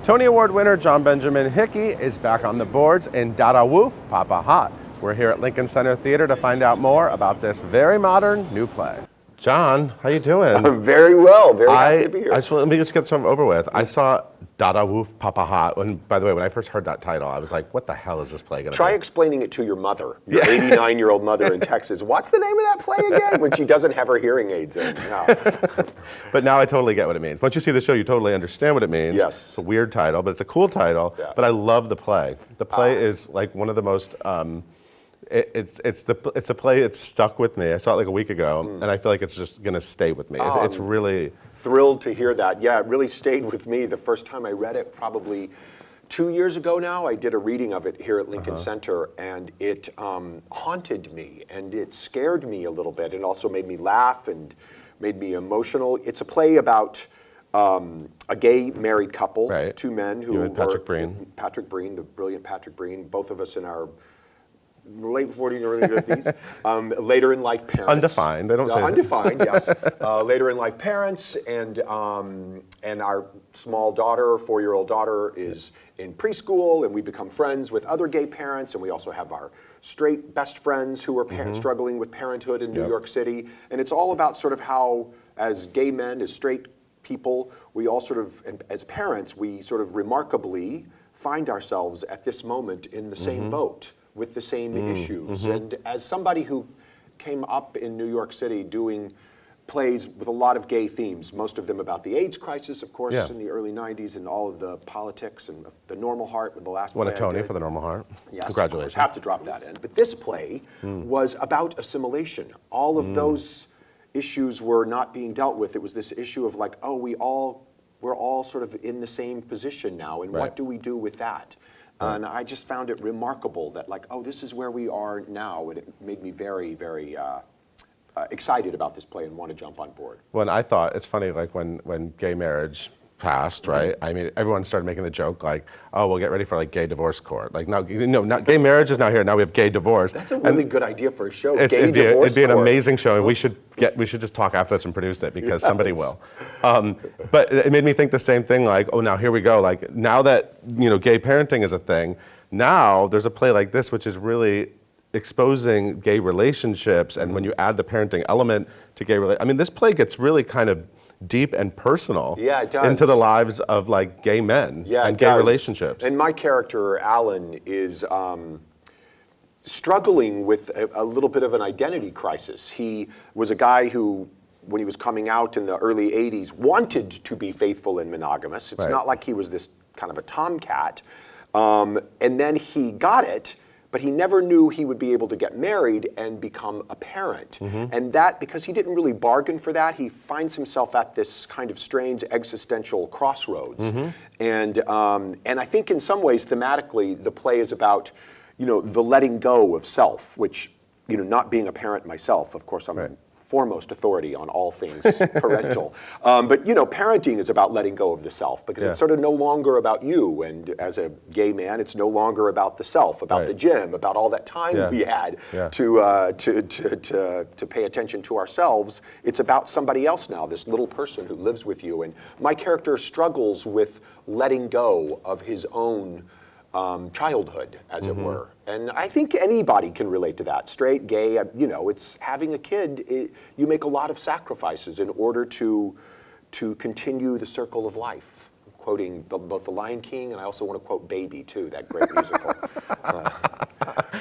Tony Award winner John Benjamin Hickey is back on the boards in DADA WOOF, Papa Hot. We're here at Lincoln Center Theater to find out more about this very modern new play. John, how you doing? Very well, very happy to be here. Let me just get something over with. I saw DADA WOOF, Papa Hot. By the way, when I first heard that title, I was like, what the hell is this play going to be? Try explaining it to your mother, your 89-year-old mother in Texas. What's the name of that play again? When she doesn't have her hearing aids in. No. But now I totally get what it means. Once you see the show, you totally understand what it means. Yes. It's a weird title, but it's a cool title. Yeah. But I love the play. The play is like one of the most... It's a play. It's stuck with me. I saw it like a week ago, and I feel like it's just going to stay with me. It's really thrilled to hear that. Yeah, it really stayed with me. The first time I read it, probably 2 years ago now, I did a reading of it here at Lincoln Center, and it haunted me, and it scared me a little bit. It also made me laugh and made me emotional. It's a play about a gay married couple, right. Two men who you and Patrick Breen, the brilliant Patrick Breen, both of us in our late 40s, early 50s, later in life parents. Undefined, they don't say undefined, yes. Later in life parents, and our small daughter, 4-year-old daughter, is in preschool, and we become friends with other gay parents, and we also have our straight best friends who are struggling with parenthood in New York City. And it's all about sort of how, as gay men, as straight people, we all sort of, and as parents, we sort of remarkably find ourselves at this moment in the same boat, with the same issues. And as somebody who came up in New York City doing plays with a lot of gay themes, most of them about the AIDS crisis, of course, in the early 90s, and all of the politics and The Normal Heart with the last play. Won a Tony for The Normal Heart. Yes, congratulations. Have to drop that in. But this play was about assimilation. All of those issues were not being dealt with. It was this issue of like, oh, we're all sort of in the same position now, and what do we do with that? And I just found it remarkable that, like, oh, this is where we are now, and it made me very, very excited about this play and want to jump on board. When I thought, it's funny, like when gay marriage passed, right? I mean, everyone started making the joke, like, oh, we'll get ready for like gay divorce court. Like, now, not gay marriage is now here. Now we have gay divorce. That's a really good idea for a show. It'd be an amazing show, and we should just talk after this and produce it because somebody will. But it made me think the same thing. Like, oh, now here we go. Like, now that gay parenting is a thing, now there's a play like this which is really exposing gay relationships, and when you add the parenting element to gay relationships, I mean, this play gets really kind of deep and personal into the lives of like gay men and gay relationships. And my character, Alan, is struggling with a little bit of an identity crisis. He was a guy who, when he was coming out in the early 80s, wanted to be faithful and monogamous. It's not like he was this kind of a tomcat. And then he got it, but he never knew he would be able to get married and become a parent. And that, because he didn't really bargain for that, he finds himself at this kind of strange existential crossroads. And I think in some ways, thematically, the play is about, the letting go of self, which, not being a parent myself, of course, I'm foremost authority on all things parental. But parenting is about letting go of the self, because it's sort of no longer about you. And as a gay man, it's no longer about the self, about the gym, about all that time we had to pay attention to ourselves. It's about somebody else now, this little person who lives with you. And my character struggles with letting go of his own childhood, as it were. And I think anybody can relate to that. Straight, gay, it's having a kid, you make a lot of sacrifices in order to continue the circle of life. I'm quoting both The Lion King, and I also want to quote Baby, too, that great musical.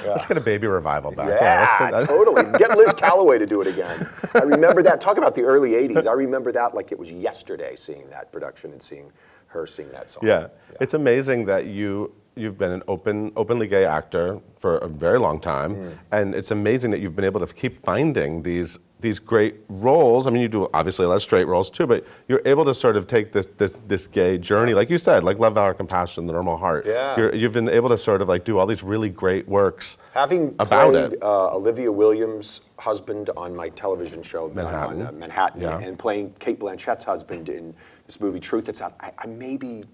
Let's get a Baby revival back. Yeah, totally. Get Liz Calloway to do it again. I remember that. Talk about the early 80s. I remember that like it was yesterday, seeing that production and seeing her sing that song. Yeah. It's amazing that you've been an openly gay actor for a very long time, and it's amazing that you've been able to keep finding these great roles. I mean, you do obviously a lot of straight roles too, but you're able to sort of take this gay journey, like you said, like Love, Valor, Compassion, The Normal Heart. Yeah. You've been able to sort of like do all these really great works about it. Olivia Williams' husband on my television show Manhattan, on Manhattan, and playing Cate Blanchett's husband in this movie Truth That's Out. I may be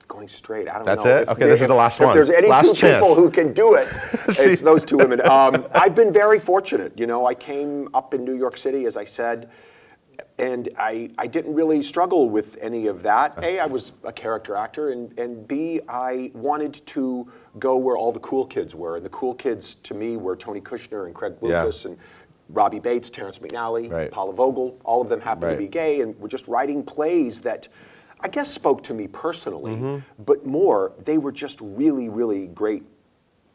going straight. I don't know. That's it? Okay, this is the last one. If there's any last two people who can do it, it's those two women. I've been very fortunate. I came up in New York City, as I said, And I didn't really struggle with any of that. A, I was a character actor, and B, I wanted to go where all the cool kids were. And the cool kids, to me, were Tony Kushner and Craig Lucas and Robbie Bates, Terrence McNally, Paula Vogel. All of them happened to be gay and were just writing plays that I guess spoke to me personally, but more, they were just really, really great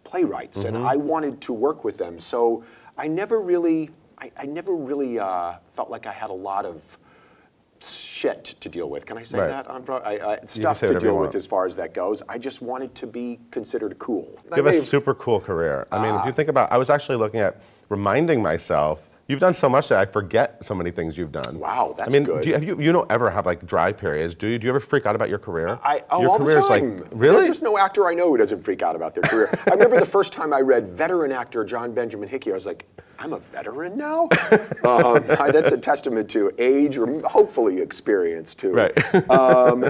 playwrights, and I wanted to work with them. So I never really felt like I had a lot of shit to deal with. Can I say that? Stuff to deal with as far as that goes. I just wanted to be considered cool. You have a super cool career. I mean, if you think about, I was actually looking at reminding myself, you've done so much that I forget so many things you've done. Wow, that's good. Do you ever have like dry periods? Do you ever freak out about your career? Your all career the time. is like, really? There's no actor I know who doesn't freak out about their career. I remember the first time I read veteran actor John Benjamin Hickey, I was like, I'm a veteran now? That's a testament to age or hopefully experience too. Right.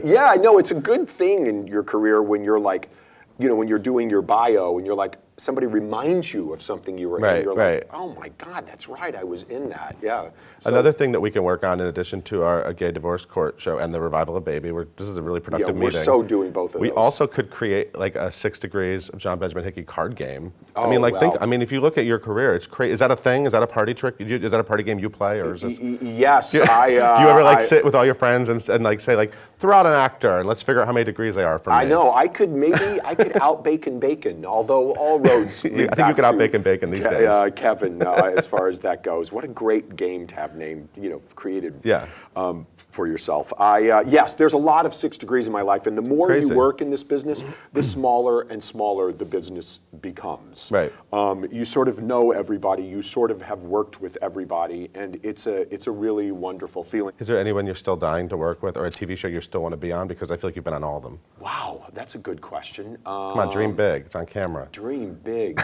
Yeah, no, it's a good thing in your career when you're like, when you're doing your bio and you're like, somebody reminds you of something you were in. You're like, oh my God, that's right, I was in that. Yeah. So, another thing that we can work on in addition to our gay divorce court show and the revival of Baby, this is a really productive meeting. We're so doing both of those. We also could create like a 6 Degrees of John Benjamin Hickey card game. Oh, I mean, if you look at your career, it's crazy. Is that a thing? Is that a party trick? Is that a party game you play, or is this? Yes. Do you ever sit with all your friends and like say like, throw out an actor and let's figure out how many degrees they are from me? I know. I could out bacon, although all roads lead I think you could out bacon these days. Kevin, as far as that goes. What a great game to have named, created for yourself. Yes, there's a lot of 6 Degrees in my life, and the more you work in this business, the smaller and smaller the business becomes. Right. You sort of know everybody, you sort of have worked with everybody, and it's a really wonderful feeling. Is there anyone you're still dying to work with, or a TV show you still want to be on? Because I feel like you've been on all of them. Wow, that's a good question. Come on, dream big. It's on camera. Dream big.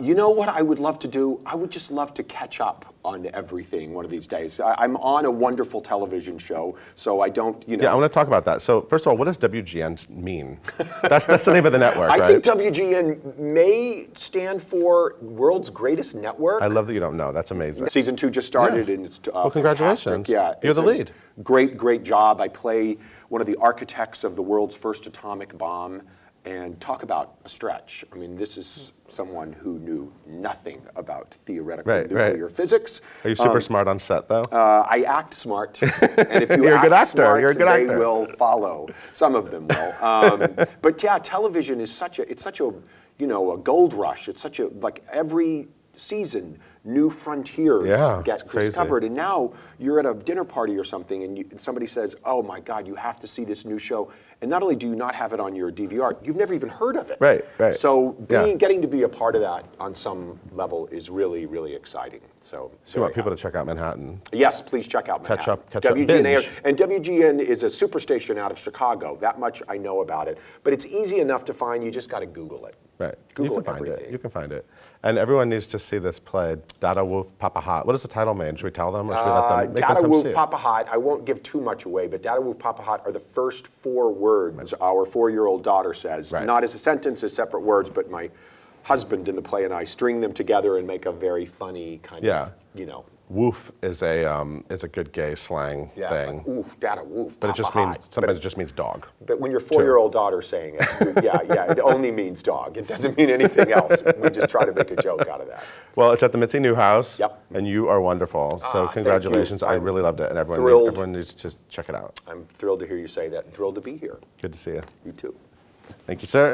You know what I would love to do? I would just love to catch up on everything one of these days. I'm on a wonderful television show, so I don't, Yeah, I want to talk about that. So first of all, what does WGN mean? That's the name of the network, right? I think WGN may stand for World's Greatest Network. I love that you don't know. That's amazing. Season 2 just started, and it's well, congratulations. Fantastic. Yeah, you're the lead. Great job. I play one of the architects of the world's first atomic bomb. And talk about a stretch. I mean, this is someone who knew nothing about theoretical nuclear physics. Are you super smart on set, though? I act smart, and if you You're a good actor. Smart, You're a good they actor. will follow. Some of them will. But yeah, television is such a a gold rush. It's such a every season. New frontiers get discovered, and now you're at a dinner party or something, and somebody says, "Oh my God, you have to see this new show." And not only do you not have it on your DVR, you've never even heard of it. Right. So getting to be a part of that on some level is really, really exciting. So you want people to check out Manhattan? Yes, please check out Manhattan. Catch up, binge. And WGN is a superstation out of Chicago. That much I know about it. But it's easy enough to find. You just got to Google it. Right. Google you can find everything. it. You can find it. And everyone needs to see this play, DADA, WOOF, Papa Hot. What does the title mean? Should we tell them, or should we let them make them DADA, come WOOF, see it? Papa Hot. I won't give too much away, but DADA, WOOF, Papa Hot are the first 4 words our 4-year-old daughter says. Right. Not as a sentence, as separate words, but my husband in the play and I string them together and make a very funny kind of, Woof is a good gay slang thing. Like, oof, DADA, woof, but Papa it just Hot. means sometimes it just means dog. But when your 4-year-old daughter's saying it, it only means dog. It doesn't mean anything else. We just try to make a joke out of that. Well, it's at the Mitzi Newhouse. Yep. And you are wonderful. So congratulations. I really loved it, and everyone needs to check it out. I'm thrilled to hear you say that, and thrilled to be here. Good to see you. You too. Thank you, sir.